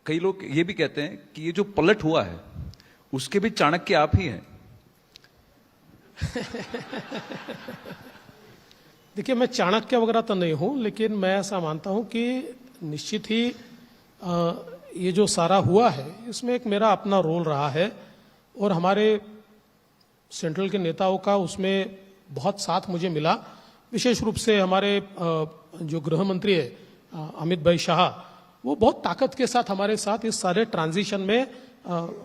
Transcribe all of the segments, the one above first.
कई लोग ये भी कहते हैं कि ये जो पलट हुआ है उसके भी चाणक्य आप ही हैं। देखिए, मैं चाणक्य वगैरह तो नहीं हूं, लेकिन मैं ऐसा मानता हूं कि निश्चित ही ये जो सारा हुआ है इसमें एक मेरा अपना रोल रहा है और हमारे सेंट्रल के नेताओं का उसमें बहुत साथ मुझे मिला। विशेष रूप से हमारे जो गृह मंत्री है अमित भाई शाह, वो बहुत ताकत के साथ हमारे साथ इस सारे ट्रांजिशन में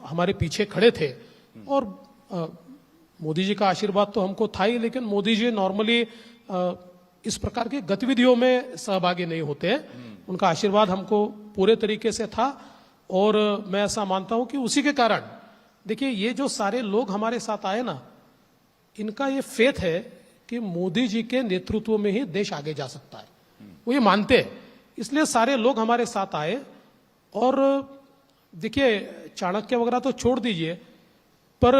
हमारे पीछे खड़े थे। और मोदी जी का आशीर्वाद तो हमको था ही, लेकिन मोदी जी नॉर्मली इस प्रकार की गतिविधियों में सहभागी नहीं होते हैं। उनका आशीर्वाद हमको पूरे तरीके से था और मैं ऐसा मानता हूं कि उसी के कारण देखिए ये जो सारे लोग हमारे साथ आए ना, इनका ये फेथ है कि मोदी जी के नेतृत्व में ही देश आगे जा सकता है। वो ये मानते हैं, इसलिए सारे लोग हमारे साथ आए। और देखिए, चाणक्य वगैरह तो छोड़ दीजिए, पर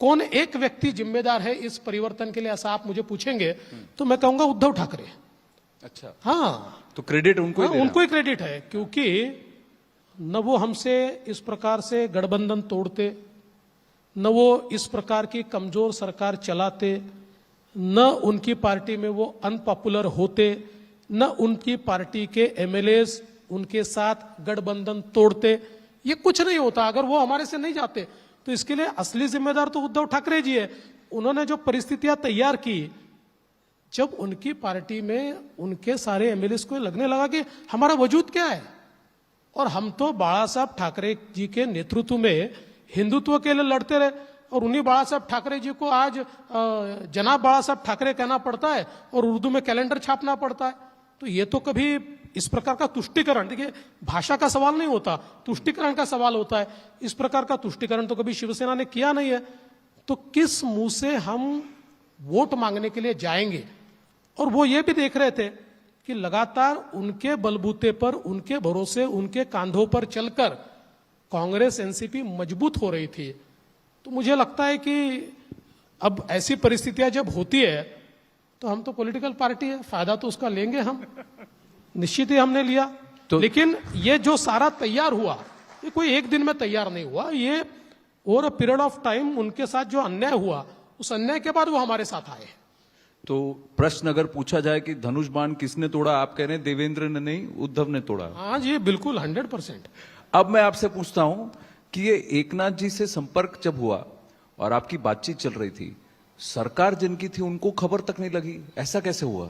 कौन एक व्यक्ति जिम्मेदार है इस परिवर्तन के लिए, ऐसा आप मुझे पूछेंगे तो मैं कहूंगा उद्धव ठाकरे। अच्छा, हाँ, तो क्रेडिट उनको ही उनको ही क्रेडिट है, क्योंकि न वो हमसे इस प्रकार से गठबंधन तोड़ते, न वो इस प्रकार की कमजोर सरकार चलाते, न उनकी पार्टी में वो अनपॉपुलर होते, न उनकी पार्टी के एमएलएस उनके साथ गठबंधन तोड़ते। ये कुछ नहीं होता अगर वो हमारे से नहीं जाते। तो इसके लिए असली जिम्मेदार तो उद्धव ठाकरे जी है। उन्होंने जो परिस्थितियां तैयार की, जब उनकी पार्टी में उनके सारे एमएलएस को लगने लगा कि हमारा वजूद क्या है, और हम तो बाला साहब ठाकरे जी के नेतृत्व में हिंदुत्व के लिए लड़ते रहे, और उन्हीं बाला साहब ठाकरे जी को आज जनाब बाला साहब ठाकरे कहना पड़ता है और उर्दू में कैलेंडर छापना पड़ता है। तो ये तो कभी इस प्रकार का तुष्टीकरण, देखिए भाषा का सवाल नहीं होता, तुष्टीकरण का सवाल होता है। इस प्रकार का तुष्टीकरण तो कभी शिवसेना ने किया नहीं है। तो किस मुंह से हम वोट मांगने के लिए जाएंगे? और वो ये भी देख रहे थे कि लगातार उनके बलबूते पर, उनके भरोसे, उनके कांधों पर चलकर कांग्रेस एनसीपी मजबूत हो रही थी। तो मुझे लगता है कि अब ऐसी परिस्थितियां जब होती है तो हम तो पॉलिटिकल पार्टी है, फायदा तो उसका लेंगे हम, निश्चित ही हमने लिया। तो लेकिन ये जो सारा तैयार हुआ, ये कोई एक दिन में तैयार नहीं हुआ, ये over a period of time उनके साथ जो अन्याय हुआ, उस अन्याय के बाद वो हमारे साथ आए। तो प्रश्न अगर पूछा जाए कि धनुष बाण किसने तोड़ा, आप कह रहे हैं देवेंद्र ने नहीं, उद्धव ने तोड़ा। हाँ जी, बिल्कुल 100%। अब मैं आपसे पूछता हूं कि ये एकनाथ जी से संपर्क जब हुआ और आपकी बातचीत चल रही थी, सरकार जिनकी थी उनको खबर तक नहीं लगी, ऐसा कैसे हुआ?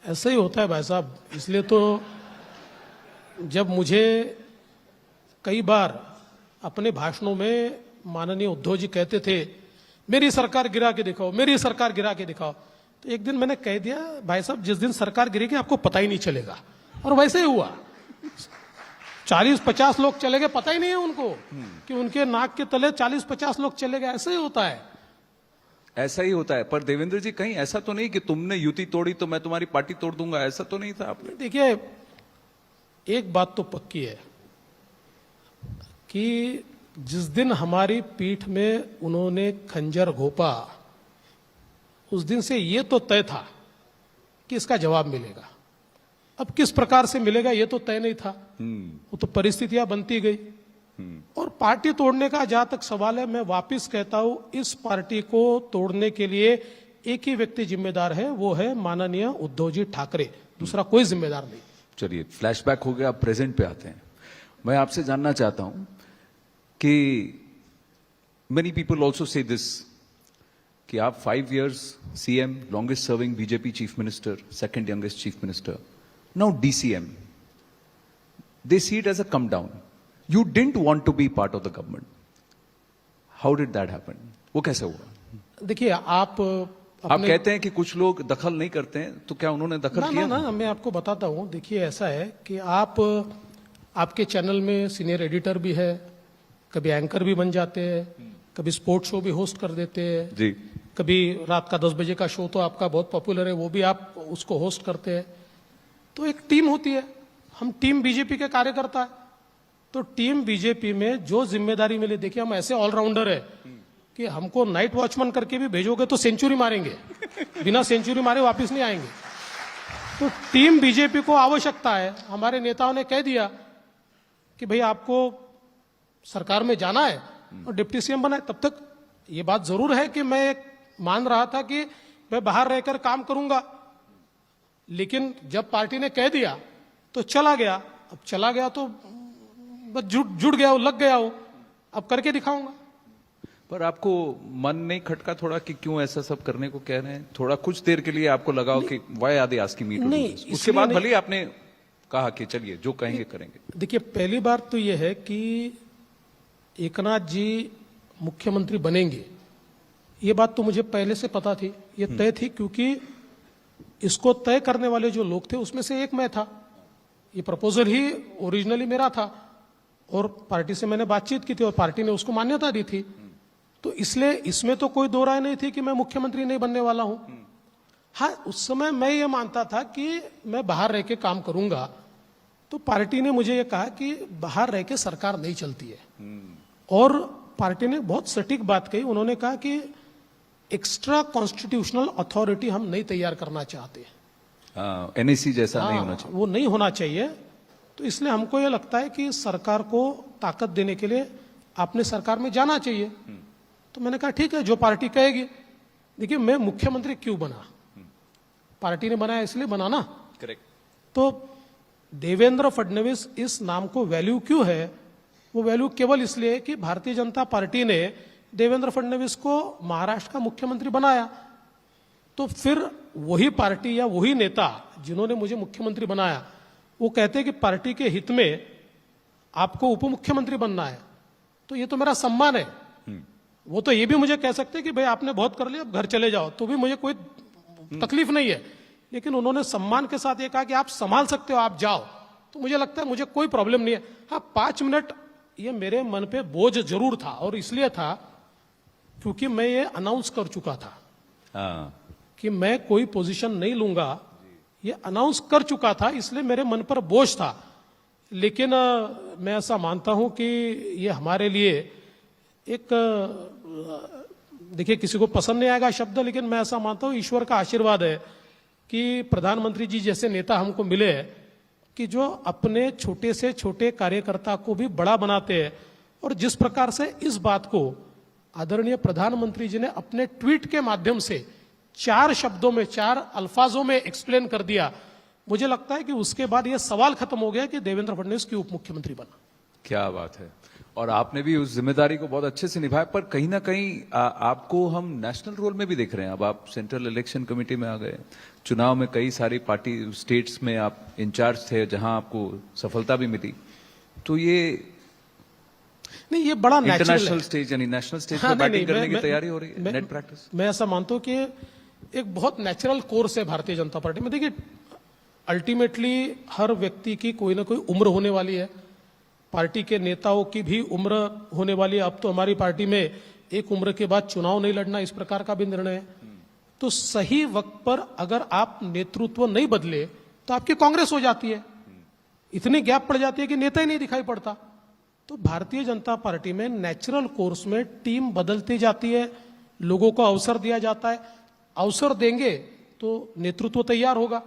ऐसा ही होता है भाई साहब। इसलिए तो जब मुझे कई बार अपने भाषणों में माननीय उद्धव जी कहते थे मेरी सरकार गिरा के दिखाओ, मेरी सरकार गिरा के दिखाओ, तो एक दिन मैंने कह दिया भाई साहब जिस दिन सरकार गिरेगी आपको पता ही नहीं चलेगा। और वैसे ही हुआ, 40-50 लोग चले गए, पता ही नहीं है उनको कि उनके नाक के तले 40-50 लोग चले गए। ऐसे ही होता है, ऐसा ही होता है। पर देवेंद्र जी कहीं ऐसा तो नहीं कि तुमने युति तोड़ी तो मैं तुम्हारी पार्टी तोड़ दूंगा, ऐसा तो नहीं था आपने? देखिए, एक बात तो पक्की है कि जिस दिन हमारी पीठ में उन्होंने खंजर घोंपा, उस दिन से ये तो तय था कि इसका जवाब मिलेगा। अब किस प्रकार से मिलेगा ये तो तय नहीं था, वो तो परिस्थितियां बनती गई। और पार्टी तोड़ने का जहां तक सवाल है, मैं वापस कहता हूं, इस पार्टी को तोड़ने के लिए एक ही व्यक्ति जिम्मेदार है, वो है माननीय उद्धव जी ठाकरे, दूसरा कोई जिम्मेदार नहीं। चलिए, फ्लैशबैक हो गया, अब प्रेजेंट पे आते हैं। मैं आपसे जानना चाहता हूं कि many people also say this कि आप 5 years CM, longest serving BJP chief minister, second youngest chief minister, now DCM, they see it as a come down. You didn't want to be part of the government. How did that happen? वो कैसे हुआ? देखिए, आप कहते हैं कि कुछ लोग दखल नहीं करते हैं, तो क्या उन्होंने दखल किया? ना, मैं आपको बताता हूं। देखिए, ऐसा है कि आपके चैनल में सीनियर एडिटर भी है, कभी एंकर भी बन जाते हैं, कभी स्पोर्ट्स शो भी होस्ट कर देते हैं जी, कभी रात का 10 बजे का शो तो आपका बहुत पॉपुलर है, वो भी आप उसको होस्ट करते हैं। तो एक टीम होती है, हम टीम बीजेपी के कार्यकर्ता है। तो टीम बीजेपी में जो जिम्मेदारी मिली, देखिए हम ऐसे ऑलराउंडर है कि हमको नाइट वॉचमैन करके भी भेजोगे तो सेंचुरी मारेंगे, बिना सेंचुरी मारे वापस नहीं आएंगे। तो टीम बीजेपी को आवश्यकता है, हमारे नेताओं ने कह दिया कि भाई आपको सरकार में जाना है और डिप्टी सीएम बना है, तब तक ये बात जरूर है कि मैं मान रहा था कि मैं बाहर रहकर काम करूंगा। लेकिन जब पार्टी ने कह दिया तो चला गया। अब चला गया तो बस जुड़ गया हो, लग गया हो, अब करके दिखाऊंगा। पर आपको मन नहीं खटका थोड़ा कि क्यों ऐसा सब करने को कह रहे हैं? थोड़ा कुछ देर के लिए आपको लगाओ कि why are they asking me to do this? उसके बाद भले ही आपने कहा कि चलिए जो कहेंगे करेंगे। देखिए, पहली बात तो यह है कि एकनाथ जी मुख्यमंत्री बनेंगे, ये बात तो मुझे पहले से पता थी, ये तय थी, क्योंकि इसको तय करने वाले जो लोग थे उसमें से एक मैं था। ये प्रपोजल ही ओरिजिनली मेरा था और पार्टी से मैंने बातचीत की थी और पार्टी ने उसको मान्यता दी थी। तो इसलिए इसमें तो कोई दो राय नहीं थी कि मैं मुख्यमंत्री नहीं बनने वाला हूं। हाँ, उस समय मैं ये मानता था कि मैं बाहर रह के काम करूंगा, तो पार्टी ने मुझे ये कहा कि बाहर रह के सरकार नहीं चलती है। और पार्टी ने बहुत सटीक बात कही, उन्होंने कहा कि एक्स्ट्रा कॉन्स्टिट्यूशनल अथॉरिटी हम नहीं तैयार करना चाहते। एनएसी जैसा नहीं होना चाहिए, वो नहीं होना चाहिए। तो इसलिए हमको ये लगता है कि सरकार को ताकत देने के लिए आपने सरकार में जाना चाहिए। तो मैंने कहा ठीक है, जो पार्टी कहेगी। देखिए, मैं मुख्यमंत्री क्यों बना? पार्टी ने बनाया इसलिए बना ना। करेक्ट। तो देवेंद्र फडणवीस इस नाम को वैल्यू क्यों है? वो वैल्यू केवल इसलिए है कि भारतीय जनता पार्टी ने देवेंद्र फडणवीस को महाराष्ट्र का मुख्यमंत्री बनाया। तो फिर वही पार्टी या वही नेता जिन्होंने मुझे मुख्यमंत्री बनाया, वो कहते हैं कि पार्टी के हित में आपको उप मुख्यमंत्री बनना है, तो ये तो मेरा सम्मान है। वो तो ये भी मुझे कह सकते हैं कि भाई आपने बहुत कर लिया, अब घर चले जाओ, तो भी मुझे कोई तकलीफ नहीं है। लेकिन उन्होंने सम्मान के साथ ये कहा कि आप संभाल सकते हो, आप जाओ। तो मुझे लगता है मुझे कोई प्रॉब्लम नहीं है। हाँ, 5 मिनट ये मेरे मन पे बोझ जरूर था, और इसलिए था क्योंकि मैं ये अनाउंस कर चुका था कि मैं कोई पोजीशन नहीं लूंगा। ये अनाउंस कर चुका था, इसलिए मेरे मन पर बोझ था। लेकिन मैं ऐसा मानता हूं कि ये हमारे लिए एक, देखिए किसी को पसंद नहीं आएगा शब्द, लेकिन मैं ऐसा मानता हूं ईश्वर का आशीर्वाद है कि प्रधानमंत्री जी जैसे नेता हमको मिले हैं कि जो अपने छोटे से छोटे कार्यकर्ता को भी बड़ा बनाते हैं। और जिस प्रकार से इस बात को आदरणीय प्रधानमंत्री जी ने अपने ट्वीट के माध्यम से 4 शब्दों में, 4 अल्फाजों में एक्सप्लेन कर दिया, मुझे लगता है कि उसके बाद यह सवाल खत्म हो गया कि देवेंद्र फडणवीस क्यों उप मुख्यमंत्री बना। क्या बात है। और आपने भी उस जिम्मेदारी को बहुत अच्छे से निभाया। पर कहीं ना कहीं आपको हम नेशनल रोल में भी देख रहे हैं। अब आप सेंट्रल इलेक्शन कमेटी में आ गए, चुनाव में कई सारी पार्टी स्टेट्स में आप इंचार्ज थे जहां आपको सफलता भी मिली। तो ये नहीं, ये बड़ा इंटरनेशनल स्टेज यानी नेशनल स्टेज पर बैटिंग करने की तैयारी हो रही है, नेट प्रैक्टिस। मैं ऐसा मानता हूं कि एक बहुत नेचुरल कोर्स है भारतीय जनता पार्टी में। देखिए, अल्टीमेटली हर व्यक्ति की कोई ना कोई उम्र होने वाली है, पार्टी के नेताओं की भी उम्र होने वाली है। अब तो हमारी पार्टी में एक उम्र के बाद चुनाव नहीं लड़ना, इस प्रकार का भी निर्णय है। तो सही वक्त पर अगर आप नेतृत्व नहीं बदले तो आपकी कांग्रेस हो जाती है, इतनी गैप पड़ जाती है कि नेता ही नहीं दिखाई पड़ता। तो भारतीय जनता पार्टी में नेचुरल कोर्स में टीम बदलती जाती है, लोगों को अवसर दिया जाता है। अवसर देंगे तो नेतृत्व तैयार होगा।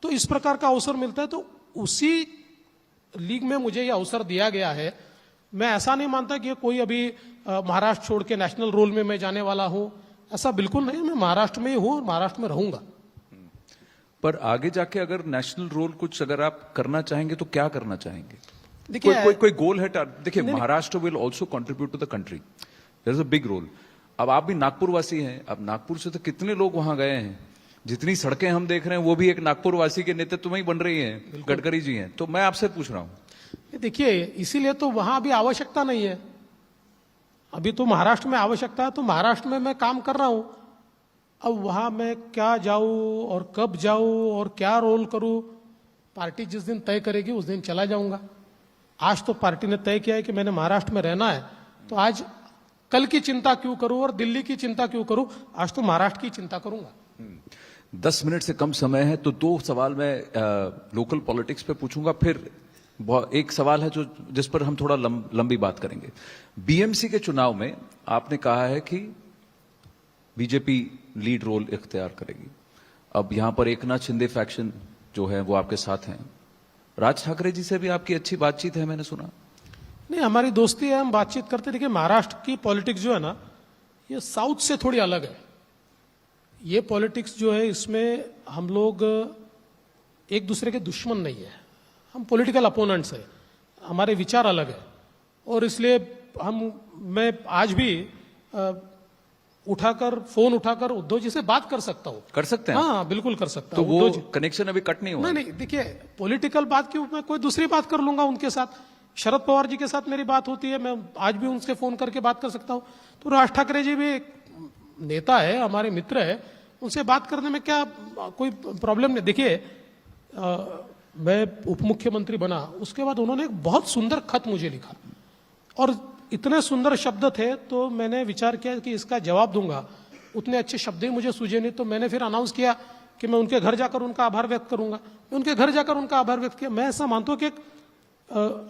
तो इस प्रकार का अवसर मिलता है, तो उसी लीग में मुझे यह अवसर दिया गया है। मैं ऐसा नहीं मानता कि कोई अभी महाराष्ट्र छोड़ के नेशनल रोल में मैं जाने वाला हूं, ऐसा बिल्कुल नहीं। मैं महाराष्ट्र में ही हूं और महाराष्ट्र में रहूंगा। पर आगे जाके अगर नेशनल रोल कुछ अगर आप करना चाहेंगे तो क्या करना चाहेंगे? देखिए, कोई गोल है? देखिए, Maharashtra will also contribute to the country, there is a big role. अब आप भी नागपुर वासी हैं, अब नागपुर से तो कितने लोग वहां गए हैं, जितनी सड़कें हम देख रहे हैं वो भी एक नागपुर वासी के नेतृत्व में ही बन रही हैं, गडकरी जी हैं। तो मैं आपसे पूछ रहा हूं। देखिए, इसीलिए तो वहां अभी आवश्यकता नहीं है। अभी तो महाराष्ट्र में आवश्यकता है, तो महाराष्ट्र में मैं काम कर रहा हूं। अब वहां मैं क्या जाऊं और कब जाऊं और क्या रोल करूं, पार्टी जिस दिन तय करेगी उस दिन चला जाऊंगा। आज तो पार्टी ने तय किया है कि मैंने महाराष्ट्र में रहना है, तो आज कल की चिंता क्यों करूं और दिल्ली की चिंता क्यों करूं, आज तो महाराष्ट्र की चिंता करूंगा। 10 मिनट से कम समय है, तो 2 सवाल मैं लोकल पॉलिटिक्स पे पूछूंगा, फिर एक सवाल है जो जिस पर हम थोड़ा लंबी बात करेंगे। बीएमसी के चुनाव में आपने कहा है कि बीजेपी लीड रोल इख्तियार करेगी। अब यहां पर एकनाथ शिंदे फैक्शन जो है वो आपके साथ हैं, राज ठाकरे जी से भी आपकी अच्छी बातचीत है, मैंने सुना। नहीं, हमारी दोस्ती है, हम बातचीत करते। देखिए, महाराष्ट्र की पॉलिटिक्स जो है ना, ये साउथ से थोड़ी अलग है। ये पॉलिटिक्स जो है, इसमें हम लोग एक दूसरे के दुश्मन नहीं है, हम पॉलिटिकल अपोनेंट्स है, हमारे विचार अलग है। और इसलिए मैं आज भी फोन उठाकर उद्धव जी से बात कर सकता हूं। कर सकते हैं? हाँ, बिल्कुल कर सकता तो हूं। वो कनेक्शन अभी कट नहीं हुआ? नहीं, देखिए, पॉलिटिकल बात की मैं कोई दूसरी बात कर लूंगा उनके साथ। शरद पवार जी के साथ मेरी बात होती है, मैं आज भी उनसे फोन करके बात कर सकता हूं। तो राज ठाकरे जी भी एक नेता है, हमारे मित्र है, उनसे बात करने में क्या कोई प्रॉब्लम नहीं। देखिए, मैं उप मुख्यमंत्री बना, उसके बाद उन्होंने एक बहुत सुंदर खत मुझे लिखा, और इतने सुंदर शब्द थे, तो मैंने विचार किया कि इसका जवाब दूंगा। उतने अच्छे शब्द ही मुझे सूझे नहीं, तो मैंने फिर अनाउंस किया कि मैं उनके घर जाकर उनका आभार व्यक्त करूंगा। मैं उनके घर जाकर उनका आभार व्यक्त किया। मैं ऐसा मानता हूं कि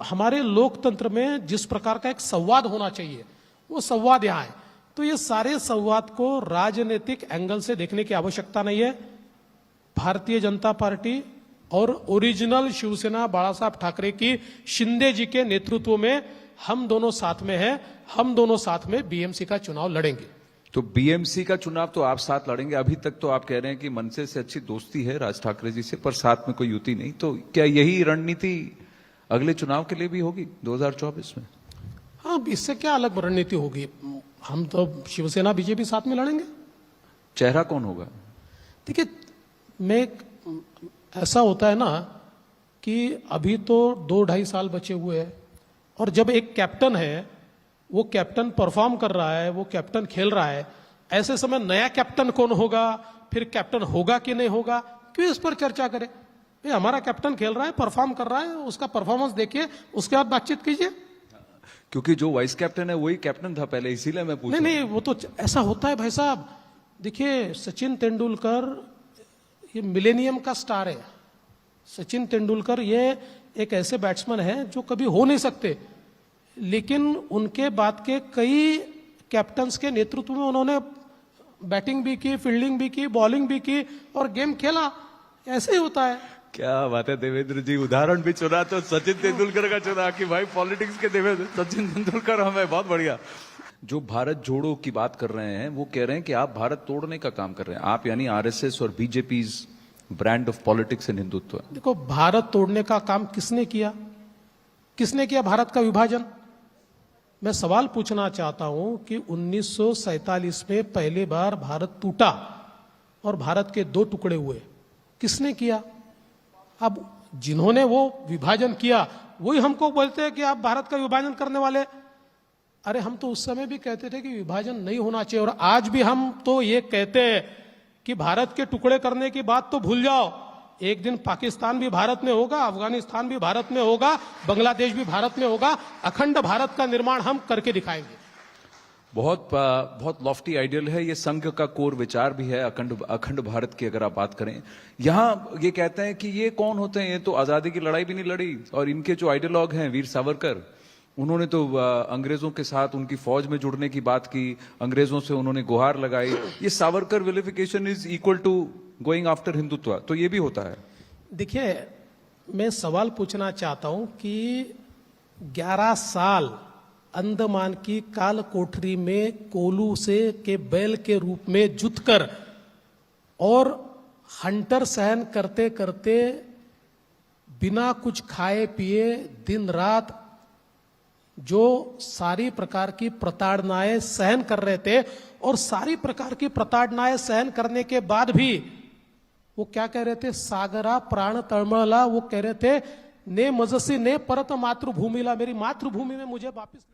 हमारे लोकतंत्र में जिस प्रकार का एक संवाद होना चाहिए, वो संवाद यहाँ है। तो ये सारे संवाद को राजनीतिक एंगल से देखने की आवश्यकता नहीं है। भारतीय जनता पार्टी और ओरिजिनल शिवसेना बाला साहब ठाकरे की शिंदे जी के नेतृत्व में हम दोनों साथ में हैं, हम दोनों साथ में बीएमसी का चुनाव लड़ेंगे। तो बीएमसी का चुनाव तो आप साथ लड़ेंगे। अभी तक तो आप कह रहे हैं कि मनसे से अच्छी दोस्ती है राज ठाकरे जी से, पर साथ में कोई युति नहीं। तो क्या यही रणनीति अगले चुनाव के लिए भी होगी 2024 में? हाँ, इससे क्या अलग रणनीति होगी? हम तो शिवसेना बीजेपी साथ में लड़ेंगे। चेहरा कौन होगा? देखिए, ऐसा होता है ना कि अभी तो 2-2.5 साल बचे हुए हैं, और जब एक कैप्टन है, वो कैप्टन परफॉर्म कर रहा है, वो कैप्टन खेल रहा है, ऐसे समय नया कैप्टन कौन होगा, फिर कैप्टन होगा कि नहीं होगा, क्यों इस पर चर्चा करें? भाई, हमारा कैप्टन खेल रहा है, परफॉर्म कर रहा है, उसका परफॉर्मेंस देखिए, उसके बाद बातचीत कीजिए। क्योंकि जो वाइस कैप्टन है वही कैप्टन था पहले, इसीलिए मैं पूछ रहा हूं। नहीं, वो तो ऐसा होता है भाई साहब। देखिए, सचिन तेंदुलकर ये मिलेनियम का स्टार है। सचिन तेंदुलकर ये एक ऐसे बैट्समैन हैं जो कभी हो नहीं सकते, लेकिन उनके बाद के कई कैप्टन्स के नेतृत्व में उन्होंने बैटिंग भी की, फील्डिंग भी की, बॉलिंग भी की, और गेम खेला। ऐसे ही होता है। क्या बात है देवेंद्र जी, उदाहरण भी चुना तो सचिन तेंदुलकर का चुना कि भाई पॉलिटिक्स के देवेंद्र सचिन तेंदुलकर हमें। बहुत बढ़िया। जो भारत जोड़ो की बात कर रहे हैं, वो कह रहे हैं कि आप भारत तोड़ने का काम कर रहे हैं। आप यानी आरएसएस और BJP brand of politics and Hindutva. देखो, भारत तोड़ने का काम किसने किया? किसने किया भारत का विभाजन? मैं सवाल पूछना चाहता हूं कि 1947 में पहली बार भारत टूटा और भारत के 2 टुकड़े हुए, किसने किया? अब जिन्होंने वो विभाजन किया वही हमको बोलते हैं कि आप भारत का विभाजन करने वाले। अरे, हम तो उस समय भी कहते थे कि विभाजन नहीं होना चाहिए, और आज भी हम तो ये कहते हैं कि भारत के टुकड़े करने की बात तो भूल जाओ। एक दिन पाकिस्तान भी भारत में होगा, अफगानिस्तान भी भारत में होगा, बांग्लादेश भी भारत में होगा। अखंड भारत का निर्माण हम करके दिखाएंगे। बहुत लॉफ्टी आइडियल है ये। संघ का कोर विचार भी है अखंड भारत की। अगर आप बात करें, यहाँ ये कहते हैं कि ये कौन होते हैं, ये तो आजादी की लड़ाई भी नहीं लड़ी। और इनके जो आइडियोलॉग हैं वीर सावरकर, उन्होंने तो अंग्रेजों के साथ उनकी फौज में जुड़ने की बात की, अंग्रेजों से उन्होंने गुहार लगाई। ये Savarkar vilification is equal to going after Hindutva. तो ये भी होता है। देखिए, मैं सवाल पूछना चाहता हूं कि 11 साल अंडमान की काल कोठरी में कोलू से के बैल के रूप में जुटकर और हंटर सहन करते करते बिना कुछ खाए पिए दिन रात जो सारी प्रकार की प्रताड़नाएं सहन कर रहे थे, और सारी प्रकार की प्रताड़नाएं सहन करने के बाद भी वो क्या कह रहे थे? सागरा प्राण तळमळला। वो कह रहे थे, ने मजसी ने परत मातृभूमिला, मेरी मातृभूमि में मुझे वापस